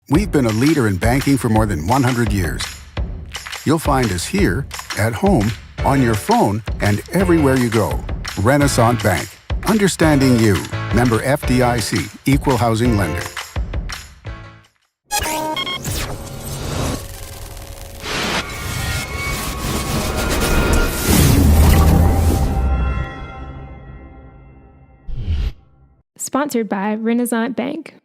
We've been a leader in banking for more than 100 years. You'll find us here, at home, on your phone, and everywhere you go. Renaissance Bank. Understanding you. Member FDIC. Equal housing lender. Sponsored by Renaissance Bank.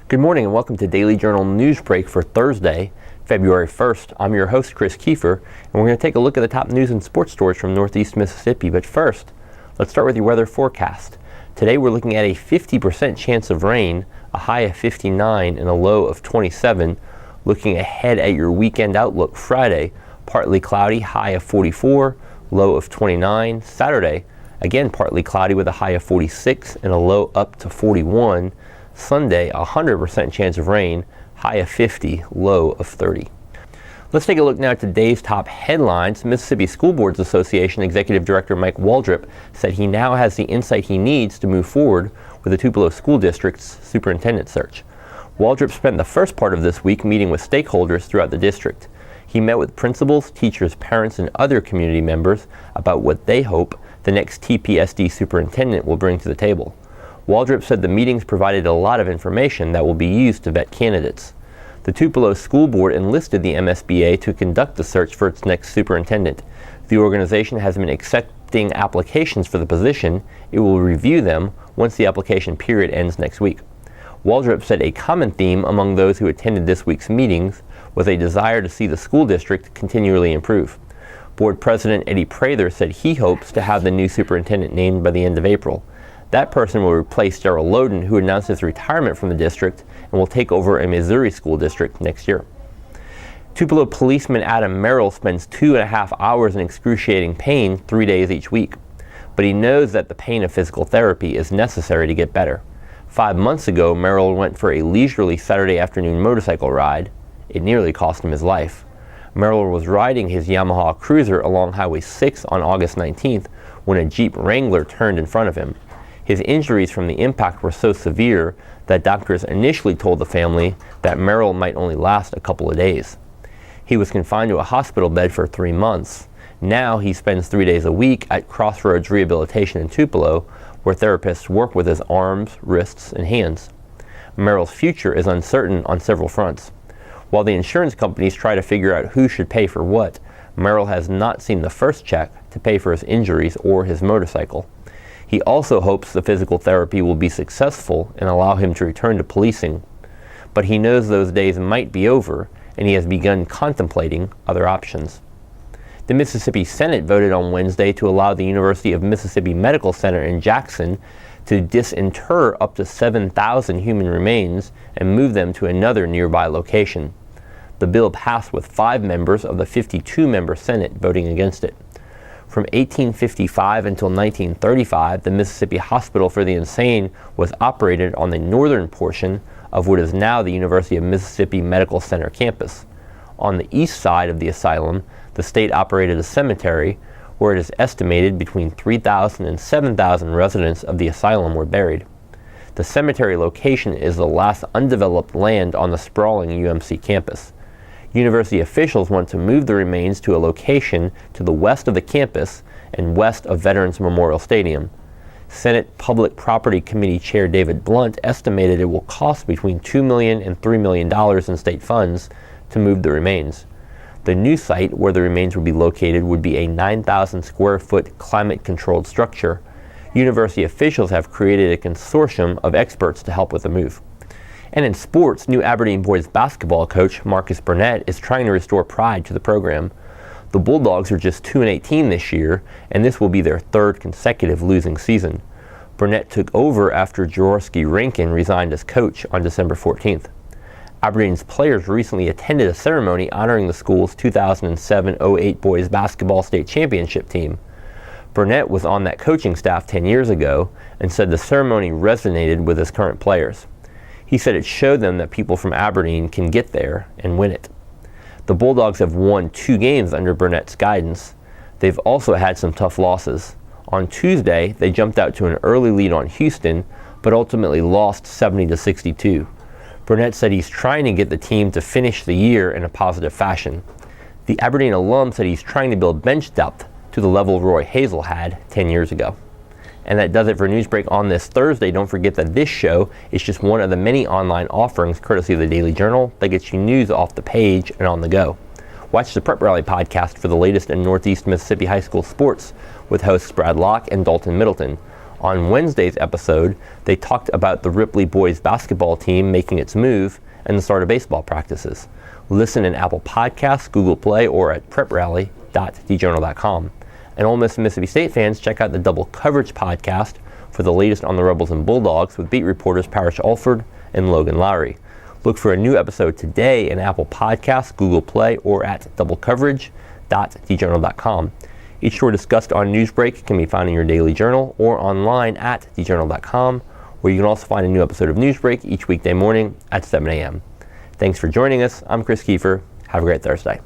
Good morning and welcome to Daily Journal Newsbreak for Thursday, February 1st. I'm your host, Chris Kiefer, and we're going to take a look at the top news and sports stories from Northeast Mississippi. But first, let's start with your weather forecast. Today we're looking at a 50% chance of rain, a high of 59 and a low of 27. Looking ahead at your weekend outlook, Friday, partly cloudy, high of 44, low of 29. Saturday, again partly cloudy with a high of 46 and a low up to 41. Sunday, 100% chance of rain, high of 50, low of 30. Let's take a look now at today's top headlines. Mississippi School Boards Association Executive Director Mike Waldrop said he now has the insight he needs to move forward with the Tupelo School District's superintendent search. Waldrop spent the first part of this week meeting with stakeholders throughout the district. He met with principals, teachers, parents, and other community members about what they hope the next TPSD superintendent will bring to the table. Waldrop said the meetings provided a lot of information that will be used to vet candidates. The Tupelo School Board enlisted the MSBA to conduct the search for its next superintendent. The organization has been accepting applications for the position. It will review them once the application period ends next week. Waldrop said a common theme among those who attended this week's meetings was a desire to see the school district continually improve. Board President Eddie Prather said he hopes to have the new superintendent named by the end of April. That person will replace Darrell Loden, who announced his retirement from the district and will take over a Missouri school district next year. Tupelo policeman Adam Merrill spends 2.5 hours in excruciating pain 3 days each week, but he knows that the pain of physical therapy is necessary to get better. 5 months ago, Merrill went for a leisurely Saturday afternoon motorcycle ride. It nearly cost him his life. Merrill was riding his Yamaha Cruiser along Highway 6 on August 19th when a Jeep Wrangler turned in front of him. His injuries from the impact were so severe that doctors initially told the family that Merrill might only last a couple of days. He was confined to a hospital bed for 3 months. Now he spends 3 days a week at Crossroads Rehabilitation in Tupelo, where therapists work with his arms, wrists, and hands. Merrill's future is uncertain on several fronts. While the insurance companies try to figure out who should pay for what, Merrill has not seen the first check to pay for his injuries or his motorcycle. He also hopes the physical therapy will be successful and allow him to return to policing. But he knows those days might be over, and he has begun contemplating other options. The Mississippi Senate voted on Wednesday to allow the University of Mississippi Medical Center in Jackson to disinter up to 7,000 human remains and move them to another nearby location. The bill passed with 5 members of the 52-member Senate voting against it. From 1855 until 1935, the Mississippi Hospital for the Insane was operated on the northern portion of what is now the University of Mississippi Medical Center campus. On the east side of the asylum, the state operated a cemetery where it is estimated between 3,000 and 7,000 residents of the asylum were buried. The cemetery location is the last undeveloped land on the sprawling UMC campus. University officials want to move the remains to a location to the west of the campus and west of Veterans Memorial Stadium. Senate Public Property Committee Chair David Blunt estimated it will cost between $2 million and $3 million in state funds to move the remains. The new site where the remains would be located would be a 9,000 square foot climate-controlled structure. University officials have created a consortium of experts to help with the move. And in sports, new Aberdeen boys basketball coach Marquis Burnett is trying to restore pride to the program. The Bulldogs are just 2-18 this year, and this will be their 3rd consecutive losing season. Burnett took over after Jaworski Rankin resigned as coach on December 14th. Aberdeen's players recently attended a ceremony honoring the school's 2007-08 boys basketball state championship team. Burnett was on that coaching staff 10 years ago and said the ceremony resonated with his current players. He said it showed them that people from Aberdeen can get there and win it. The Bulldogs have won 2 games under Burnett's guidance. They've also had some tough losses. On Tuesday, they jumped out to an early lead on Houston, but ultimately lost 70-62. Burnett said he's trying to get the team to finish the year in a positive fashion. The Aberdeen alum said he's trying to build bench depth to the level Roy Hazel had 10 years ago. And that does it for Newsbreak on this Thursday. Don't forget that this show is just one of the many online offerings courtesy of the Daily Journal that gets you news off the page and on the go. Watch the Prep Rally podcast for the latest in Northeast Mississippi high school sports with hosts Brad Locke and Dalton Middleton. On Wednesday's episode, they talked about the Ripley boys basketball team making its move and the start of baseball practices. Listen in Apple Podcasts, Google Play, or at preprally.djournal.com. And Ole Miss and Mississippi State fans, check out the Double Coverage podcast for the latest on the Rebels and Bulldogs with beat reporters Parrish Alford and Logan Lowry. Look for a new episode today in Apple Podcasts, Google Play, or at doublecoverage.djournal.com. Each story discussed on Newsbreak can be found in your Daily Journal or online at djournal.com, where you can also find a new episode of Newsbreak each weekday morning at 7 a.m. Thanks for joining us. I'm Chris Kiefer. Have a great Thursday.